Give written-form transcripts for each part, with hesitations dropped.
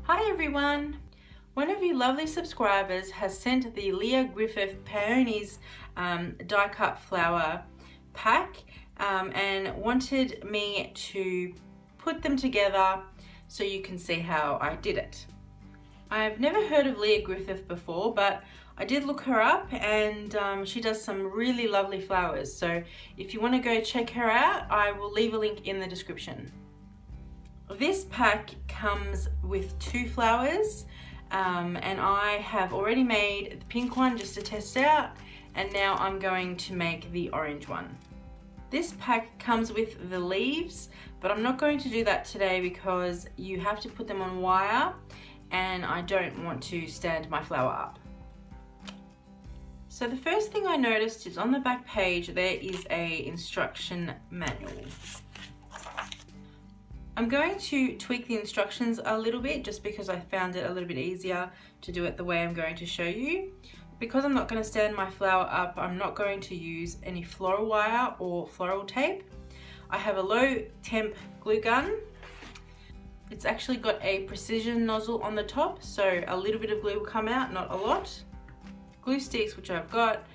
Hi everyone! One of you lovely subscribers has sent the Leah Griffith Peonies die cut flower pack and wanted me to put them together so you can see how I did it. I've never heard of Leah Griffith before, but I did look her up and she does some really lovely flowers. So if you want to go check her out, I will leave a link in the description. This pack comes with 2 flowers and I have already made the pink one just to test out, and now I'm going to make the orange one. This pack comes with the leaves, but I'm not going to do that today because you have to put them on wire and I don't want to stand my flower up. So the first thing I noticed is on the back page there is a instruction manual. I'm going to tweak the instructions a little bit just because I found it a little bit easier to do it the way I'm going to show you. Because I'm not going to stand my flower up, I'm not going to use any floral wire or floral tape. I have a low temp glue gun. It's actually got a precision nozzle on the top, so a little bit of glue will come out, not a lot. Glue sticks, which I've got.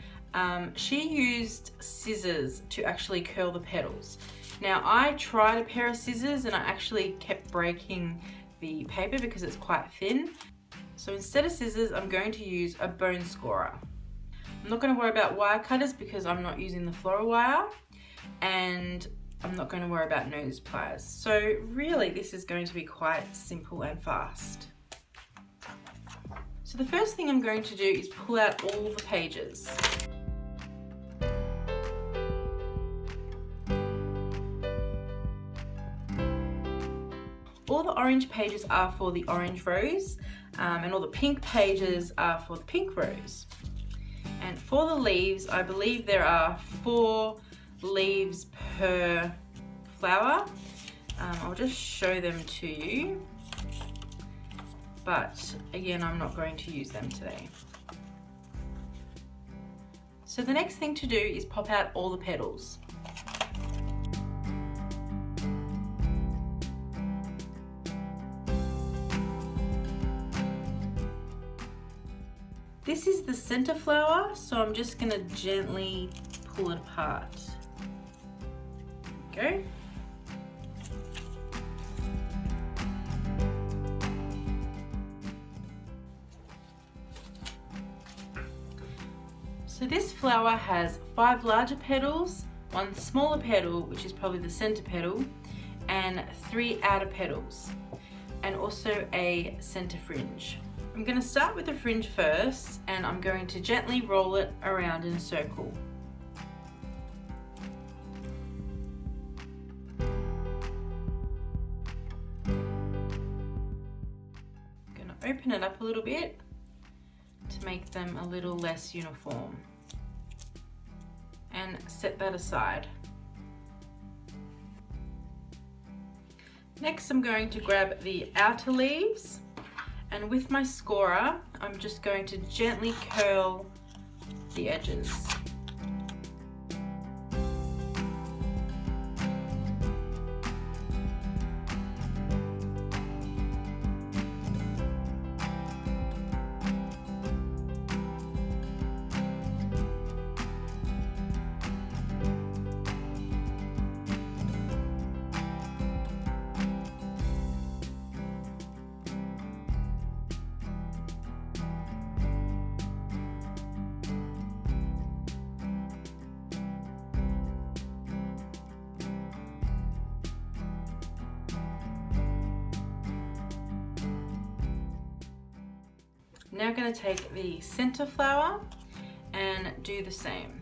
She used scissors to actually curl the petals. Now I tried a pair of scissors and I actually kept breaking the paper because it's quite thin. So instead of scissors, I'm going to use a bone scorer. I'm not going to worry about wire cutters because I'm not using the floral wire, and I'm not going to worry about nose pliers. So really this is going to be quite simple and fast. So the first thing I'm going to do is pull out all the pages. All the orange pages are for the orange rose, and all the pink pages are for the pink rose. And for the leaves, I believe there are 4 leaves per flower. I'll just show them to you, but again, I'm not going to use them today. So the next thing to do is pop out all the petals. This is the center flower, so I'm just going to gently pull it apart. There we go. So this flower has 5 larger petals, 1 smaller petal, which is probably the center petal, and 3 outer petals, and also a center fringe. I'm going to start with the fringe first, and I'm going to gently roll it around in a circle. I'm going to open it up a little bit to make them a little less uniform, and set that aside. Next, I'm going to grab the outer leaves, and with my scorer, I'm just going to gently curl the edges. Now I'm going to take the center flower and do the same.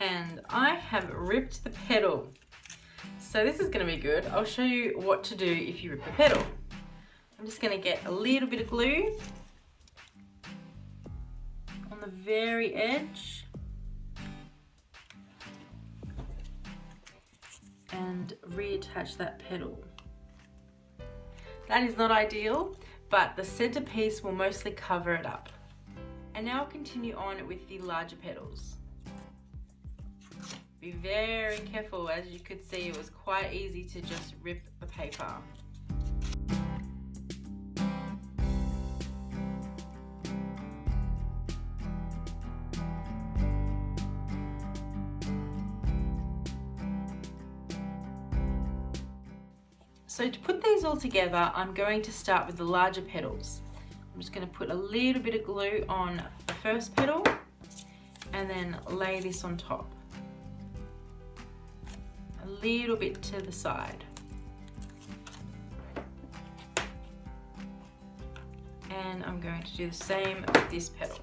And I have ripped the petal. So this is going to be good. I'll show you what to do if you rip the petal. I'm just going to get a little bit of glue on the very edge and reattach that petal. That is not ideal, but the centerpiece will mostly cover it up. And now I'll continue on with the larger petals. Be very careful, as you could see it was quite easy to just rip the paper. So to put these all together, I'm going to start with the larger petals. I'm just going to put a little bit of glue on the first petal and then lay this on top. A little bit to the side. And I'm going to do the same with this petal.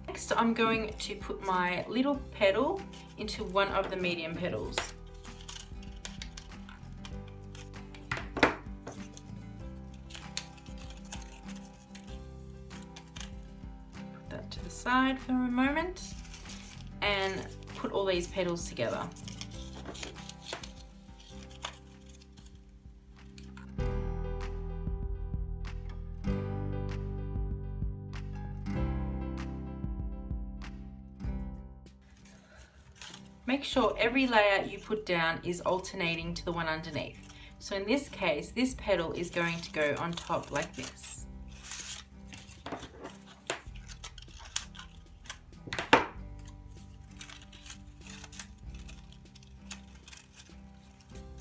Next, I'm going to put my little petal into one of the medium petals. Put that to the side for a moment and put all these petals together. Make sure every layer you put down is alternating to the one underneath. So in this case, this petal is going to go on top like this.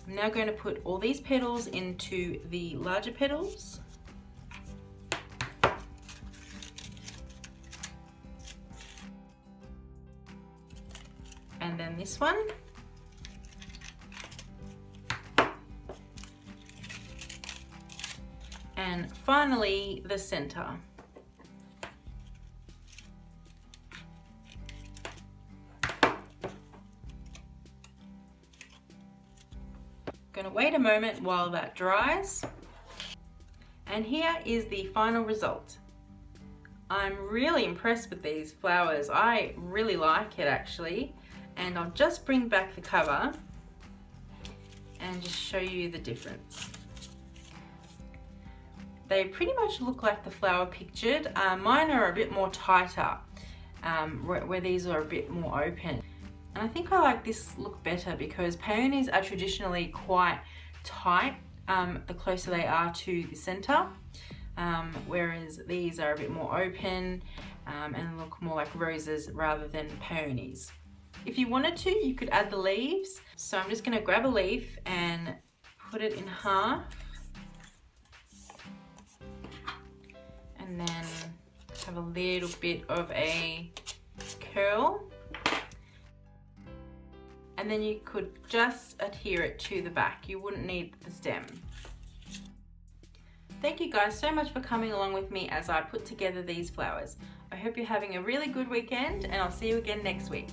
I'm now going to put all these petals into the larger petals. And then this one. And finally, the center. Gonna wait a moment while that dries. And here is the final result. I'm really impressed with these flowers. I really like it actually. And I'll just bring back the cover and just show you the difference. They pretty much look like the flower pictured. Mine are a bit more tighter, where these are a bit more open. And I think I like this look better because peonies are traditionally quite tight the closer they are to the center, whereas these are a bit more open and look more like roses rather than peonies. If you wanted to, you could add the leaves. So I'm just going to grab a leaf and put it in half. And then have a little bit of a curl. And then you could just adhere it to the back. You wouldn't need the stem. Thank you guys so much for coming along with me as I put together these flowers. I hope you're having a really good weekend and I'll see you again next week.